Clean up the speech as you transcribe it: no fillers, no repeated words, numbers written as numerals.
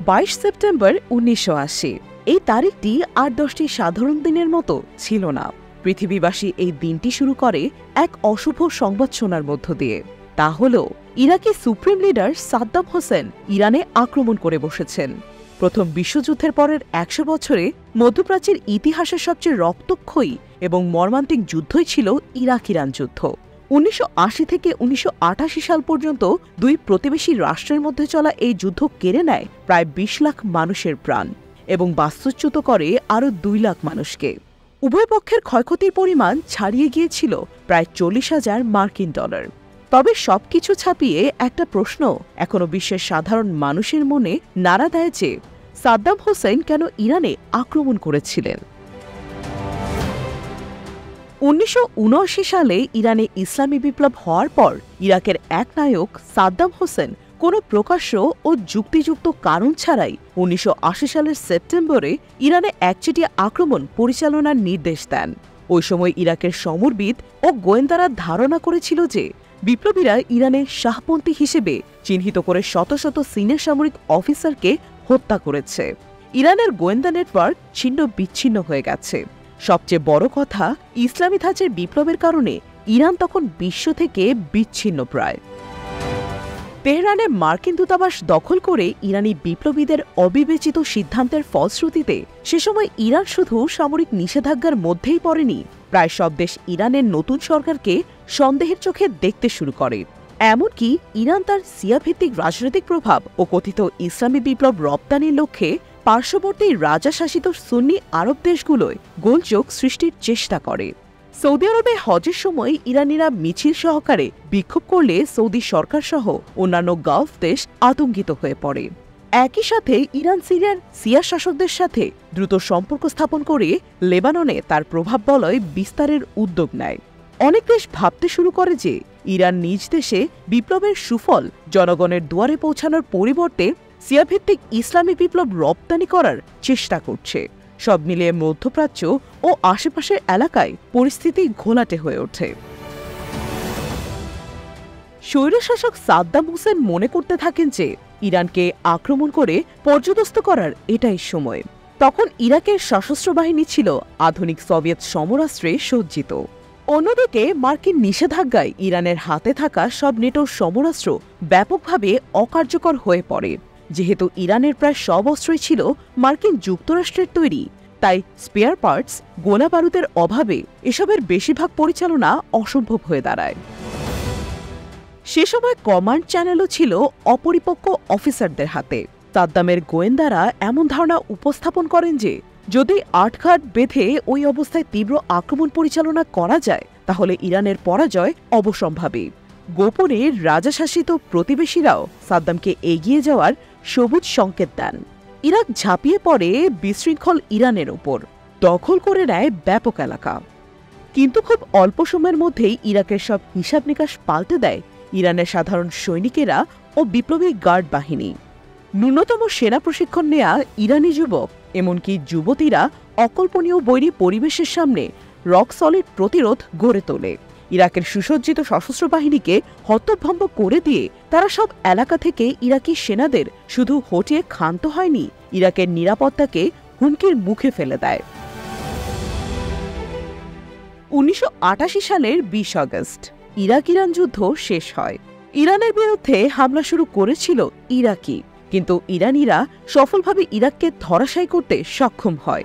22 September 1980। এই তারিখটি 8-10টি সাধারণ দিনের মতো ছিল না। পৃথিবীবাসী এই দিনটি শুরু করে এক অশুভ সংবাদ শোনার মধ্য দিয়ে। তা হল ইরাকি সুপ্রিম লিডার সাদ্দাম হোসেন ইরানে আক্রমণ করে বসেছেন। প্রথম বিশ্বযুদ্ধের পরের 100 বছরে মধ্যপ্রাচ্যের ইতিহাসের সবচেয়ে রক্তক্ষয়ী এবং মর্মান্তিক যুদ্ধই ছিল ইরাক-ইরান যুদ্ধ। 1980 থেকে 1988 সাল পর্যন্ত দুই প্রতিবেশী রাষ্ট্রের মধ্যে চলা এই যুদ্ধ কেড়ে নেয় প্রায় 20 লাখ মানুষের প্রাণ এবং বাস্তুচ্যুত করে আরও 2 লাখ মানুষকে। উভয় পক্ষের ক্ষয়ক্ষতির পরিমাণ ছাড়িয়ে গিয়েছিল প্রায় 40,000 মার্কিন ডলার। তবে সবকিছু ছাপিয়ে একটা প্রশ্ন এখনো বিশ্বের সাধারণ মানুষের মনে নাড়া দেয় যে সাদ্দাম হোসেন কেন ইরানে আক্রমণ করেছিলেন। 1979 সালে ইরানে ইসলামী বিপ্লব হওয়ার পর ইরাকের এক নায়ক সাদ্দাম হোসেন কোনো প্রকাশ্য ও যুক্তিযুক্ত কারণ ছাড়াই 1980 সালের সেপ্টেম্বরে ইরানে একচেটিয়া আক্রমণ পরিচালনার নির্দেশ দেন। ওই সময় ইরাকের সমরবিদ ও গোয়েন্দারা ধারণা করেছিল যে বিপ্লবীরা ইরানে শাহপন্থী হিসেবে চিহ্নিত করে শত শত সিনিয়র সামরিক অফিসারকে হত্যা করেছে। ইরানের গোয়েন্দা নেটওয়ার্ক ছিন্ন বিচ্ছিন্ন হয়ে গেছে। সবচেয়ে বড় কথা, ইসলামী ধাঁচের বিপ্লবের কারণে ইরান তখন বিশ্ব থেকে বিচ্ছিন্ন প্রায়। তেহরানে মার্কিন দূতাবাস দখল করে ইরানি বিপ্লবীদের অবিবেচিত সিদ্ধান্তের ফলশ্রুতিতে সে সময় ইরান শুধু সামরিক নিষেধাজ্ঞার মধ্যেই পড়েনি, প্রায় সব দেশ ইরানের নতুন সরকারকে সন্দেহের চোখে দেখতে শুরু করে। এমনকি ইরান তার শিয়া-ভিত্তিক রাজনৈতিক প্রভাব ও কথিত ইসলামী বিপ্লব রপ্তানির লক্ষ্যে পার্শ্ববর্তী রাজাশাসিত সুন্নি আরব দেশগুলোয় গোলযোগ সৃষ্টির চেষ্টা করে। সৌদি আরবে হজের সময় ইরানিরা মিছিল সহকারে বিক্ষোভ করলে সৌদি সরকার সহ অন্যান্য গালফ দেশ আতঙ্কিত হয়ে পড়ে। একই সাথে ইরান সিরিয়ার শিয়া শাসকদের সাথে দ্রুত সম্পর্ক স্থাপন করে লেবাননে তার প্রভাব বলয় বিস্তারের উদ্যোগ নেয়। অনেক দেশ ভাবতে শুরু করে যে ইরান নিজ দেশে বিপ্লবের সুফল জনগণের দুয়ারে পৌঁছানোর পরিবর্তে শিয়াভিত্তিক ইসলামী বিপ্লব রপ্তানি করার চেষ্টা করছে। সব মিলিয়ে মধ্যপ্রাচ্য ও আশেপাশের এলাকায় পরিস্থিতি ঘোলাটে হয়ে ওঠে। স্বৈরশাসক সাদ্দাম হোসেন মনে করতে থাকেন যে ইরানকে আক্রমণ করে পর্যদস্ত করার এটাই সময়। তখন ইরাকের সশস্ত্র বাহিনী ছিল আধুনিক সোভিয়েত সমরাস্ত্রে সজ্জিত। অন্যদিকে মার্কিন নিষেধাজ্ঞায় ইরানের হাতে থাকা সব নেটোর সমরাস্ত্র ব্যাপকভাবে অকার্যকর হয়ে পড়ে। যেহেতু ইরানের প্রায় সব অস্ত্রই ছিল মার্কিন যুক্তরাষ্ট্রের তৈরি, তাই স্পেয়ার পার্টস, গোলা বারুদের অভাবে এসবের বেশিরভাগ পরিচালনা অসম্ভব হয়ে দাঁড়ায়। সে সময় কমান্ড চ্যানেলও ছিল অপরিপক্ক অফিসারদের হাতে। সাদ্দামের গোয়েন্দারা এমন ধারণা উপস্থাপন করেন যে যদি আটঘাট বেঁধে ওই অবস্থায় তীব্র আক্রমণ পরিচালনা করা যায় তাহলে ইরানের পরাজয় অবশ্যম্ভাবী। গোপনে রাজাশাসিত প্রতিবেশীরাও সাদ্দামকে এগিয়ে যাওয়ার সবুজ সংকেত দেন। ইরাক ঝাঁপিয়ে পড়ে বিশৃঙ্খল ইরানের ওপর, দখল করে নেয় ব্যাপক এলাকা। কিন্তু খুব অল্প সময়ের মধ্যেই ইরাকের সব হিসাব নিকাশ পাল্টে দেয় ইরানের সাধারণ সৈনিকেরা ও বিপ্লবী গার্ড বাহিনী। ন্যূনতম সেনা প্রশিক্ষণ নেয়া ইরানি যুবক, এমনকি যুবতীরা অকল্পনীয় বৈরী পরিবেশের সামনে রক সলিড প্রতিরোধ গড়ে তোলে। ইরাকের সুসজ্জিত সশস্ত্র বাহিনীকে হতভম্ব করে দিয়ে তারা সব এলাকা থেকে ইরাকি সেনাদের শুধু হটিয়ে ক্ষান্ত হয়নি, ইরাকের নিরাপত্তাকে হুমকির মুখে ফেলে দেয়। 1988 সালের 20 আগস্ট ইরাক-ইরান যুদ্ধ শেষ হয়। ইরানের বিরুদ্ধে হামলা শুরু করেছিল ইরাকি, কিন্তু ইরানিরা সফলভাবে ইরাককে ধরাশায়ী করতে সক্ষম হয়।